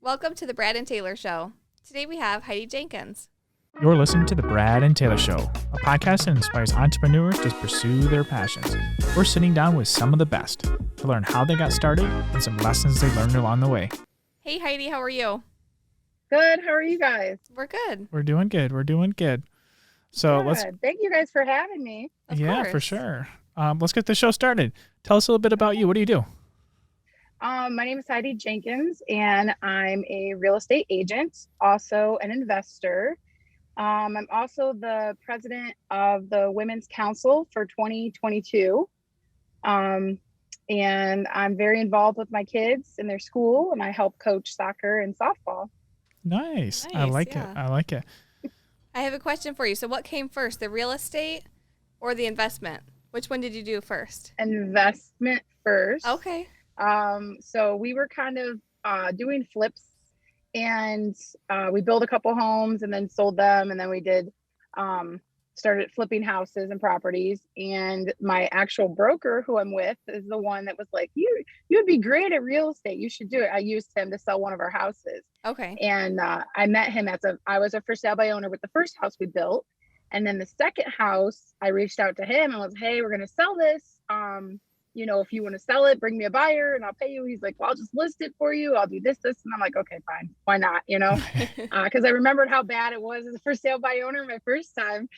Welcome to the Brad and Taylor Show. Today we have Heidi Jenkins. You're listening to the Brad and Taylor Show, a podcast that inspires entrepreneurs to pursue their passions. We're sitting down with some of the best to learn how they got started and some lessons they learned along the way. Hey Heidi, how are you? Good. How are you guys? We're good. We're doing good. So Good. Thank you guys for having me. Of yeah, course. for sure. Let's get the show started. Tell us a little bit about you. What do you do? My name is Heidi Jenkins, and I'm a real estate agent, also an investor. I'm also the president of the Women's Council for 2022. And I'm very involved with my kids in their school, and I help coach soccer and softball. Nice. I like it. I have a question for you. So what came first, the real estate or the investment? Which one did you do first? Investment first. Okay. So we were kind of doing flips, and we built a couple homes and then sold them, and then we did started flipping houses and properties. And my actual broker, who I'm with, is the one that was like, you'd be great at real estate, you should do it. I used him to sell one of our houses. Okay. And I met him I was a for sale by owner with the first house we built, and then the second house I reached out to him and was, hey, we're gonna sell this, if you want to sell it, bring me a buyer and I'll pay you. He's like, well, I'll just list it for you. I'll do this. And I'm like, okay, fine. Why not? Because I remembered how bad it was as a for sale by owner my first time.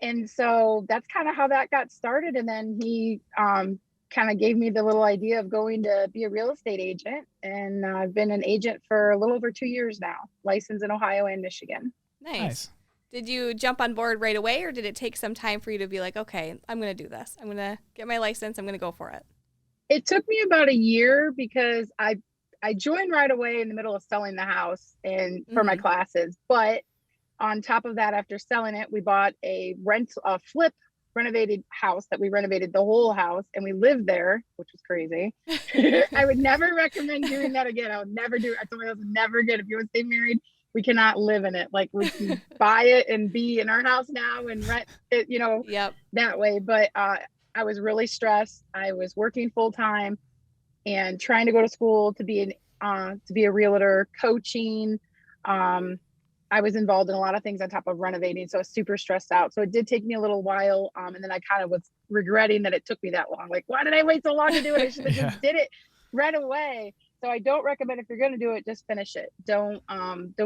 And so that's kind of how that got started. And then he kind of gave me the little idea of going to be a real estate agent. And I've been an agent for a little over 2 years now, licensed in Ohio and Michigan. Nice. Did you jump on board right away, or did it take some time for you to be like, okay, I'm going to do this. I'm going to get my license. I'm going to go for it. It took me about a year because I joined right away in the middle of selling the house and for my classes. But on top of that, after selling it, we bought a flip renovated house that we renovated the whole house, and we lived there, which was crazy. I would never recommend doing that again. I would never do it. I told my husband, never again. If you want to stay married, we cannot live in it. Like, we can buy it and be in our house now and rent it, that way. But I was really stressed. I was working full time and trying to go to school to be a realtor, coaching. I was involved in a lot of things on top of renovating, so I was super stressed out. So it did take me a little while, and then I kind of was regretting that it took me that long. Like, why did I wait so long to do it? I should have just did it right away. So I don't recommend, if you're going to do it, just finish it. Don't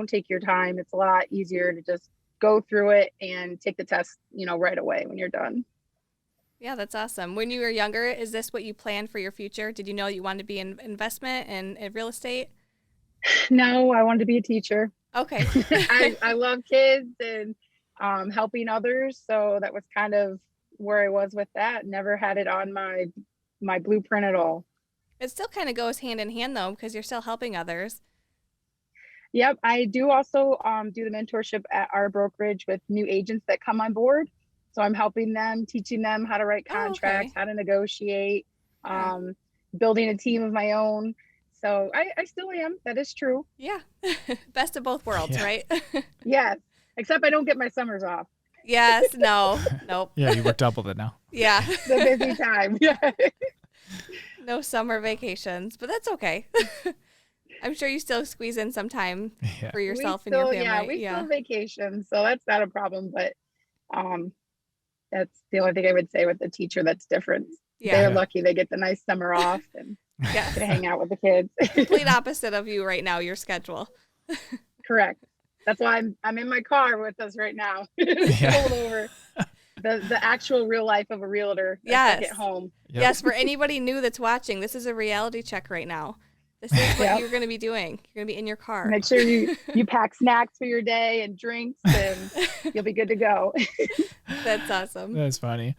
take your time. It's a lot easier to just go through it and take the test, right away when you're done. Yeah, that's awesome. When you were younger, is this what you planned for your future? Did you know you wanted to be in investment and in real estate? No, I wanted to be a teacher. Okay. I love kids and helping others. So that was kind of where I was with that. Never had it on my blueprint at all. It still kind of goes hand in hand, though, because you're still helping others. Yep. I do also do the mentorship at our brokerage with new agents that come on board. So I'm helping them, teaching them how to write contracts, how to negotiate, building a team of my own. So I still am. That is true. Yeah. Best of both worlds, right? Yes. Except I don't get my summers off. Yes. No. Nope. Yeah, you work double that now. Yeah. The busy time. Yeah. No summer vacations, but that's okay. I'm sure you still squeeze in some time for yourself and your family. Yeah, we still vacation, so that's not a problem. But that's the only thing I would say with the teacher that's different. Yeah. They're lucky they get the nice summer off and get to hang out with the kids. Complete opposite of you right now, your schedule. Correct. That's why I'm in my car with us right now. Pulled over. The actual real life of a realtor. Yes. At home. Yep. Yes, for anybody new that's watching, this is a reality check right now. This is what you're going to be doing. You're going to be in your car. Make sure you pack snacks for your day and drinks, and you'll be good to go. That's awesome. That's funny.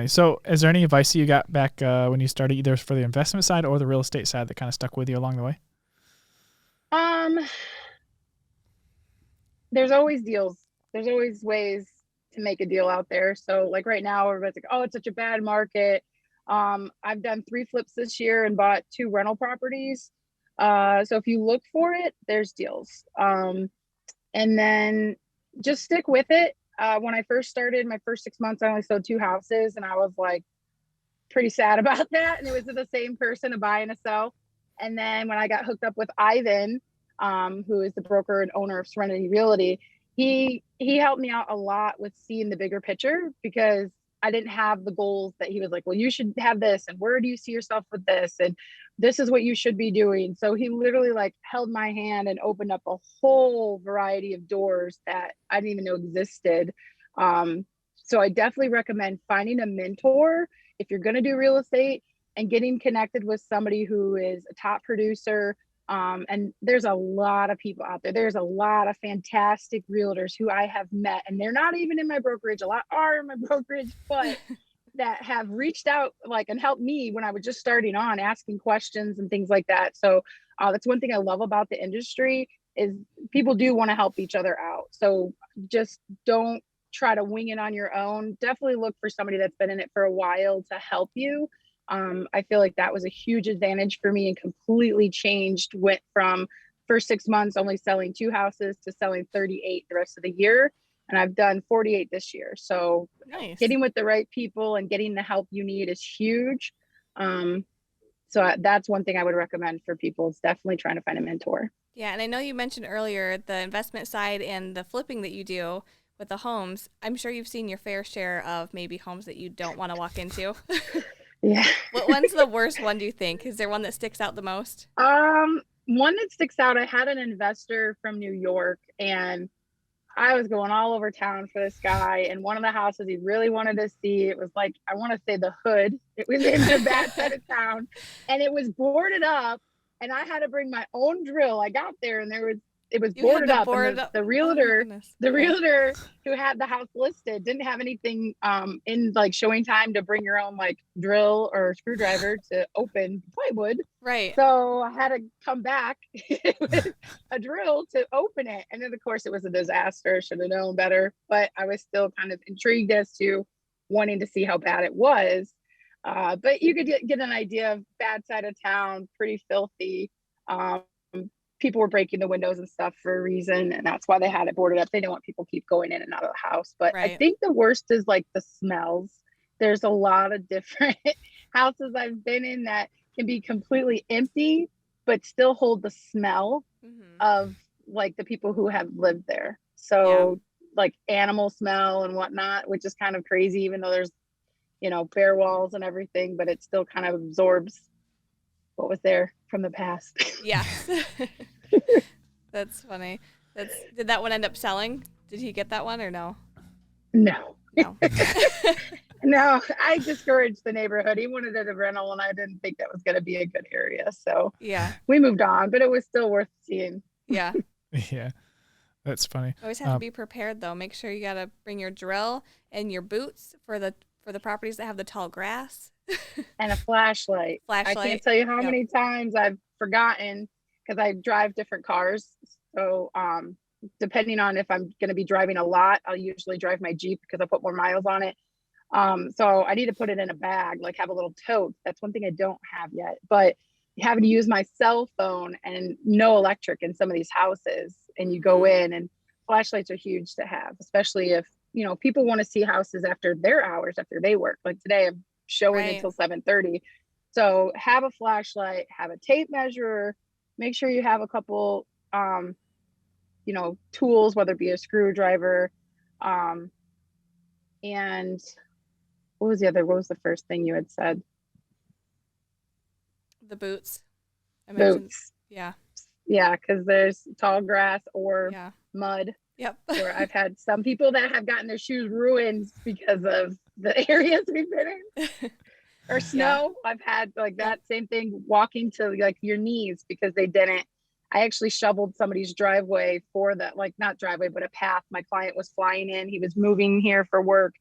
So is there any advice that you got back when you started, either for the investment side or the real estate side, that kind of stuck with you along the way? There's always deals. There's always ways to make a deal out there. So like right now, everybody's like, oh, it's such a bad market. I've done 3 flips this year and bought 2 rental properties. So if you look for it, there's deals. And then just stick with it. When I first started, my first 6 months, I only sold 2 houses, and I was like pretty sad about that. And it was the same person, a buy and a sell. And then when I got hooked up with Ivan, who is the broker and owner of Serenity Realty, he helped me out a lot with seeing the bigger picture, because I didn't have the goals that he was like, well, you should have this, and where do you see yourself with this, and this is what you should be doing. So he literally like held my hand and opened up a whole variety of doors that I didn't even know existed. So I definitely recommend finding a mentor if you're going to do real estate, and getting connected with somebody who is a top producer. And there's a lot of people out there. There's a lot of fantastic realtors who I have met, and they're not even in my brokerage. A lot are in my brokerage, but that have reached out like and helped me when I was just starting on, asking questions and things like that. So that's one thing I love about the industry, is people do want to help each other out. So just don't try to wing it on your own. Definitely look for somebody that's been in it for a while to help you. I feel like that was a huge advantage for me, and completely changed. Went from first 6 months only selling 2 houses to selling 38 the rest of the year. And I've done 48 this year. So Nice. getting with the right people and getting the help you need is huge. So that's one thing I would recommend for people, is definitely trying to find a mentor. Yeah, and I know you mentioned earlier the investment side and the flipping that you do with the homes. I'm sure you've seen your fair share of maybe homes that you don't want to walk into. Yeah. What one's the worst one, do you think? Is there one that sticks out the most? One that sticks out, I had an investor from New York, and I was going all over town for this guy, and one of the houses he really wanted to see, it was like, I want to say the hood. It was in the bad side of town, and it was boarded up, and I had to bring my own drill. I got there, and it was boarded up. And the realtor, who had the house listed didn't have anything in like showing time to bring your own like drill or screwdriver to open plywood. Right. So I had to come back with a drill to open it. And then of course it was a disaster. Should have known better, but I was still kind of intrigued as to wanting to see how bad it was. But you could get an idea of bad side of town, pretty filthy. People were breaking the windows and stuff for a reason, and that's why they had it boarded up. They didn't want people keep going in and out of the house. But right. I think the worst is like the smells. There's a lot of different houses I've been in that can be completely empty, but still hold the smell of like the people who have lived there. So like animal smell and whatnot, which is kind of crazy, even though there's, bare walls and everything, but it still kind of absorbs what was there from the past. Yeah. That's funny. Did that one end up selling? Did he get that one or no? No. No, I discouraged the neighborhood. He wanted it a rental, and I didn't think that was going to be a good area. So we moved on, but it was still worth seeing. Yeah. Yeah. That's funny. Always have to be prepared though. Make sure you got to bring your drill and your boots for the properties that have the tall grass. And a flashlight. I can't tell you how many times I've forgotten, because I drive different cars. So depending on if I'm going to be driving a lot, I'll usually drive my Jeep because I put more miles on it. So I need to put it in a bag, like have a little tote. That's one thing I don't have yet. But having to use my cell phone and no electric in some of these houses, and you go in, and flashlights are huge to have, especially if, people want to see houses after their hours, after they work. Like today I'm showing until 7:30. So have a flashlight, have a tape measure, make sure you have a couple, tools, whether it be a screwdriver. And what was the first thing you had said? The boots. Boots. Yeah. Yeah, because there's tall grass or mud. Yep. Where I've had some people that have gotten their shoes ruined because of the areas we've been in. Or snow. I've had like that same thing, walking to like your knees because they didn't. I actually shoveled somebody's driveway for that, like not driveway, but a path. My client was flying in. He was moving here for work.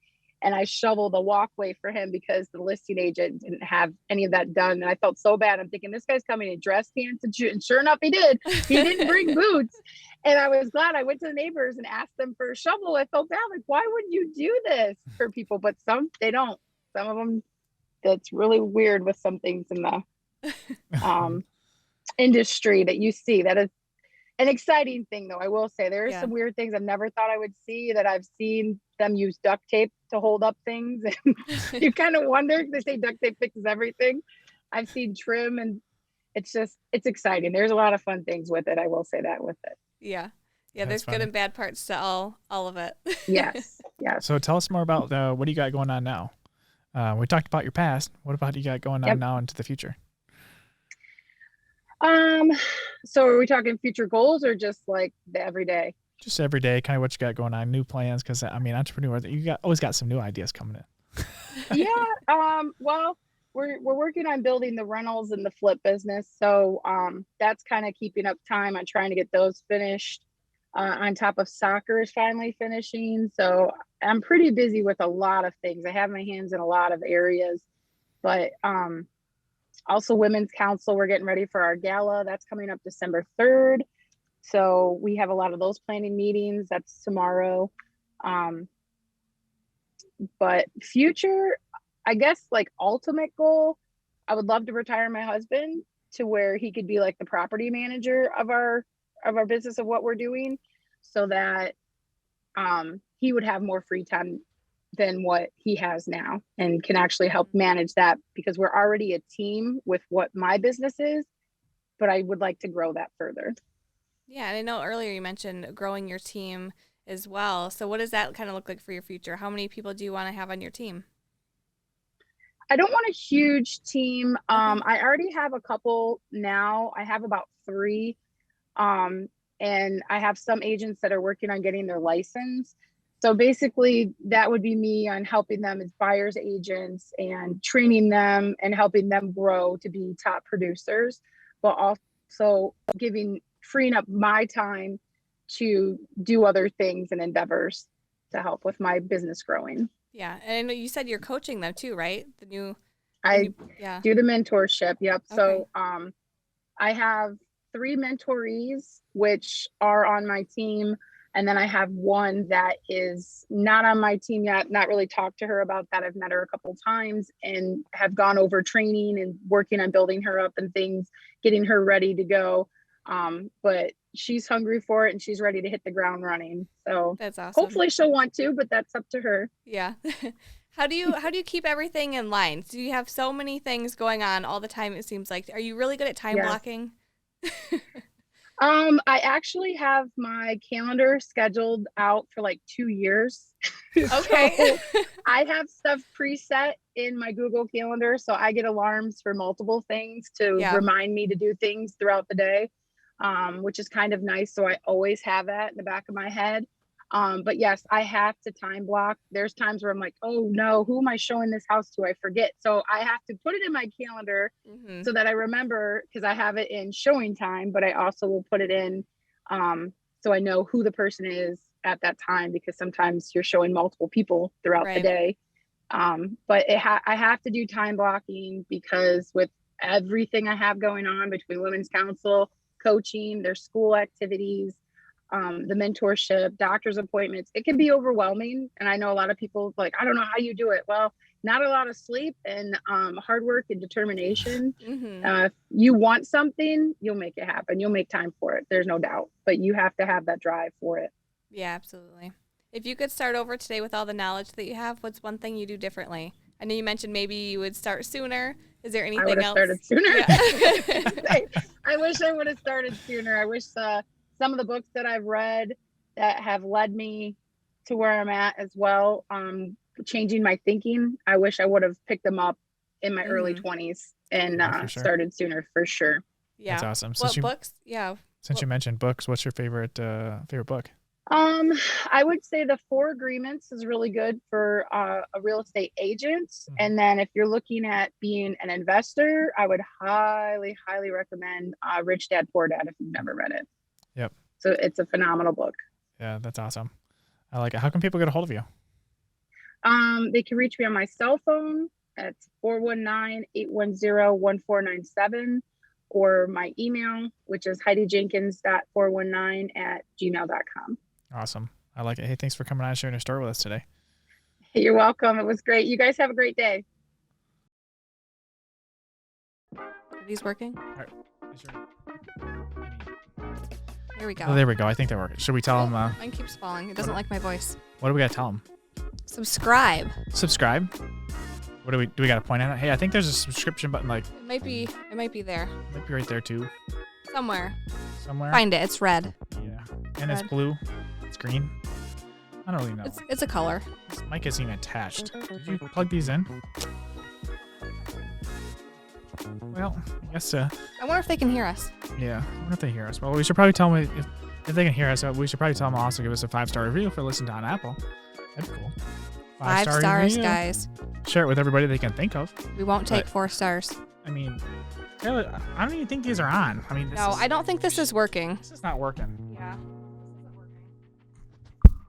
And I shoveled a walkway for him because the listing agent didn't have any of that done. And I felt so bad. I'm thinking, this guy's coming in dress pants and shoes. And sure enough, he did. He didn't bring boots. And I was glad. I went to the neighbors and asked them for a shovel. I felt bad. Like, why would you do this for people? But some, they don't. Some of them, that's really weird with some things in the industry that you see. That is an exciting thing, though. I will say there are some weird things I've never thought I would see, that I've seen them use duct tape to hold up things. And you kind of wonder, they say duct tape fixes everything. I've seen trim and it's exciting. There's a lot of fun things with it. I will say that with it. Yeah. Yeah, That's there's good funny. and bad parts to all of it. Yes. Yes. So tell us more about what do you got going on now? We talked about your past. What about you got going on Yep. now into the future? So are we talking future goals or just like the everyday? Just every day, kind of what you got going on, new plans. Because I mean, entrepreneur, always got some new ideas coming in. Yeah. Well, we're working on building the rentals and the flip business. So that's kind of keeping up time on trying to get those finished. On top of soccer is finally finishing. So I'm pretty busy with a lot of things. I have my hands in a lot of areas, but also Women's Council, we're getting ready for our gala. That's coming up December 3rd. So we have a lot of those planning meetings. That's tomorrow. But future, I guess like ultimate goal, I would love to retire my husband to where he could be like the property manager of our business, of what we're doing, so that he would have more free time than what he has now and can actually help manage that, because we're already a team with what my business is, but I would like to grow that further. Yeah, and I know earlier you mentioned growing your team as well. So what does that kind of look like for your future? How many people do you want to have on your team? I don't want a huge team. Okay. I already have a couple now. I have about 3. And I have some agents that are working on getting their license. So basically that would be me on helping them as buyer's agents and training them and helping them grow to be top producers, but also freeing up my time to do other things and endeavors to help with my business growing. Yeah, and I know you said you're coaching them too, right? I yeah. do the mentorship. Yep. Okay. So I have 3 mentorees, which are on my team. And then I have one that is not on my team yet, not really talked to her about that. I've met her a couple times and have gone over training and working on building her up and things, getting her ready to go. But she's hungry for it and she's ready to hit the ground running. So that's awesome. Hopefully she'll want to, but that's up to her. Yeah. How do you keep everything in line? Do you have so many things going on all the time? It seems like, are you really good at time blocking? I actually have my calendar scheduled out for like 2 years. Okay. So I have stuff preset in my Google Calendar. So I get alarms for multiple things to remind me to do things throughout the day, which is kind of nice. So I always have that in the back of my head. But yes, I have to time block. There's times where I'm like, oh no, who am I showing this house to? I forget. So I have to put it in my calendar so that I remember, because I have it in showing time, but I also will put it in so I know who the person is at that time, because sometimes you're showing multiple people throughout the day. But I have to do time blocking, because with everything I have going on between Women's Council, coaching, their school activities, the mentorship, doctor's appointments, it can be overwhelming. And I know a lot of people like, I don't know how you do it. Well, not a lot of sleep and hard work and determination. If you want something, you'll make it happen. You'll make time for it. There's no doubt. But you have to have that drive for it. Yeah, absolutely. If you could start over today with all the knowledge that you have, what's one thing you do differently? I know you mentioned maybe you would start sooner. Is there anything else? I would have started sooner. Yeah. I wish I would have started sooner. I wish some of the books that I've read that have led me to where I'm at as well, changing my thinking, I wish I would have picked them up in my early 20s and started sooner, for sure. Yeah. That's awesome. What books? Yeah. Since you mentioned books, what's your favorite book? I would say The 4 Agreements is really good for a real estate agent. And then if you're looking at being an investor, I would highly, highly recommend Rich Dad, Poor Dad if you've never read it. Yep. So it's a phenomenal book. Yeah, that's awesome. I like it. How can people get a hold of you? They can reach me on my cell phone at 419-810-1497, or my email, which is HeidiJenkins.419@gmail.com. Awesome. I like it. Hey, thanks for coming on and sharing your story with us today. You're welcome. It was great. You guys have a great day. Are these working? All right. Here we go. Oh, there we go. I think they're working. Should we tell them? Mine keeps falling. It doesn't like my voice. What do we got to tell them? Subscribe. Subscribe. What do we got to point at it? Hey, I think there's a subscription button like It might be there. might be right there too. Somewhere. Somewhere. It's red. Yeah. And it's Red. blue. It's green. I don't really know. It's a color. This mic isn't even attached. Did you plug these in? Well, I guess I wonder if they can hear us. yeah. I wonder if they hear us. Well, we should probably tell them if they can hear us. We should probably tell them also give us a 5-star review if they're listening on Apple. That'd be cool. 5 5-star stars, review. guys. Share it with everybody they can think of. We won't take But- 4 stars. I mean, Taylor, I don't even think these are on. I mean, No, I don't think this is working. This is not working.